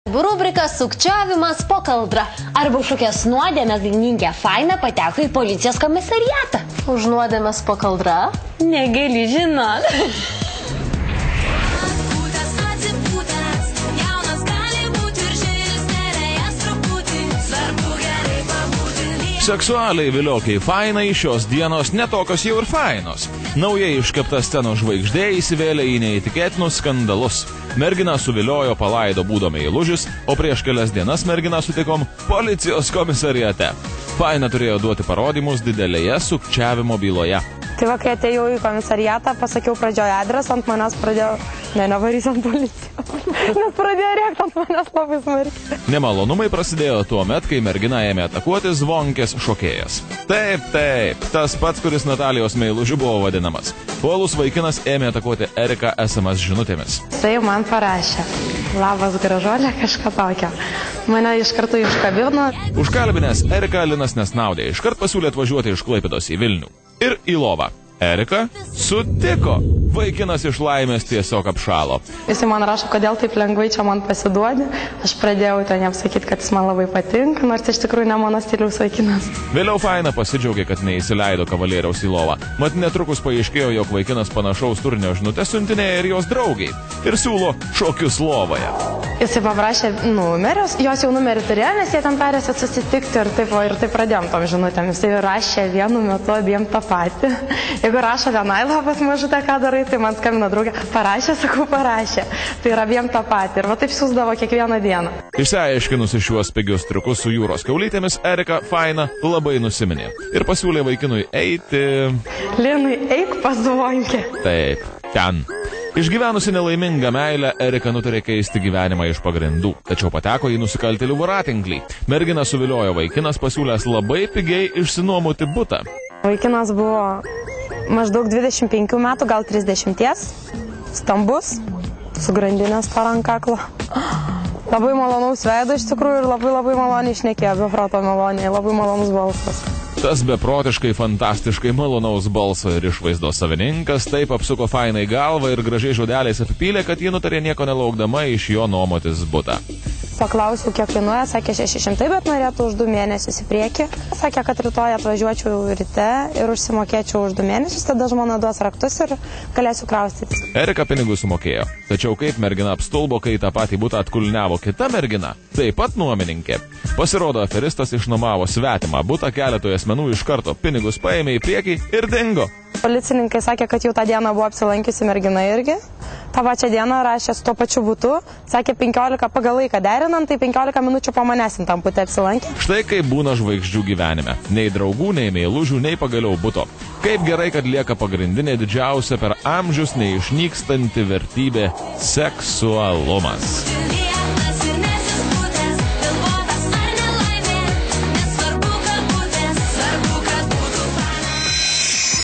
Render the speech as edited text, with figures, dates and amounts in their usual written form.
Rubrika Sukčiavimas po kaldra. Arba šukės nuodėmės dainininkė Faina pateko į policijos komisariatą. Už nuodėmės po kaldra? Negali žinot. Seksualiai viliokiai Fainai šios dienos netokios jau ir fainos. Naujai iškepta scenos žvaigždė įsivėlė į neįtikėtinus skandalus. Mergina suviliojo palaido būdo meilužis, o prieš kelias dienas merginą sutikom policijos komisariate. Faina turėjo duoti parodymus didelėje sukčiavimo byloje. Tai va, kai atėjau į komisariatą, pasakiau pradžioje adresą, ant manęs pradėjo, nevarys ant policijos, nes pradėjo rėkti ant manęs labai smarkiai. Nemalonumai prasidėjo tuo met, kai mergina ėmė atakuoti zvonkės šokėjas. Taip, tas pats, kuris Natalijos meilužiu buvo vadinamas. Uolus vaikinas ėmė atakuoti Eriką SMS žinutėmis. Tai man parašė, labas gražuolė, kažką tokio. Mane iš karto iškabino. Užkalbinęs Eriką Linas Nesnaudė iškart pasiūlė atvažiuoti iš Klaipėdos į Vilnių. Ir į lovą. Erika sutiko. Vaikinas iš laimės tiesiog apšalo. Jisai man rašo, kodėl taip lengvai čia man pasiduodi. Aš pradėjau ten jam sakyti, kad jis man labai patinka, nors iš tikrųjų ne mano stiliaus vaikinas. Vėliau Faina pasidžiaugė, kad neįsileido kavalieriaus į lovą. Mat netrukus paaiškėjo, jog vaikinas panašaus turinio žinutę siuntinėja ir jos draugiai. Ir siūlo šokius lovoje. Jisai paprašė numerius, jos jau numerį turėjo, nes jie ten tarėsi susitikti ir taip pradėjom tom žinutėm. Jisai rašė vienu metu abiem tą patį. Jeigu rašo vienai labas mažutė, ką darai, tai man skambina draugė. Parašė, sakau, parašė. Tai yra abiem tą patį. Ir va taip siūsdavo kiekvieną dieną. Išsiaiškinusi šiuos pigius triukus su jūros kiaulytėmis, Erika Faina labai nusiminė. Ir pasiūlė vaikinui eiti... Linai, eik pas zvonkę. Taip, ten. Išgyvenusi nelaimingą meilę, Erika nutarė keisti gyvenimą iš pagrindų, tačiau pateko į nusikaltėlių voratinklį. Merginą suviliojo vaikinas, pasiūlęs labai pigiai išsinuomoti butą. Vaikinas buvo maždaug 25 metų, gal 30, stambus, su grandinės parankaklo. Labai malonaus veido iš tikrųjų ir labai maloniai šnekėjo, be proto maloniai, labai malonus balsas. Tas beprotiškai fantastiškai malonaus balso ir išvaizdos savininkas taip apsuko Fainai galvą ir gražiai žodeliais apipylė, kad ji nutarė nieko nelaukdama iš jo nuomotis butą. Paklausiau, kiek kainuoja, sakė 600, bet norėtų už 2 mėnesius į priekį. Sakė, kad rytoj atvažiuočiau ryte ir užsimokėčiau už 2 mėnesius, tada žmona duos raktus ir galėsiu kraustytis. Erika pinigus sumokėjo, tačiau kaip mergina apstulbo, kai tą patį butą atkulniavo kita mergina, taip pat nuomininkė. Pasirodo, aferistas išnuomavo svetimą butą keletui asmenų iš karto, pinigus paėmė į priekį ir dingo. Policininkai sakė, kad jau tą dieną buvo apsilankiusi mergina irgi. tą pačią dieną rašė su tuo pačiu butu, sakė 15 pagal laiką derinant, tai 15 minučių po manęs tam bute apsilankė. Štai kaip būna žvaigždžių gyvenime. Nei draugų, nei meilužių, nei pagaliau buto. Kaip gerai, kad lieka pagrindinė didžiausia per amžius neišnykstanti vertybė – seksualumas.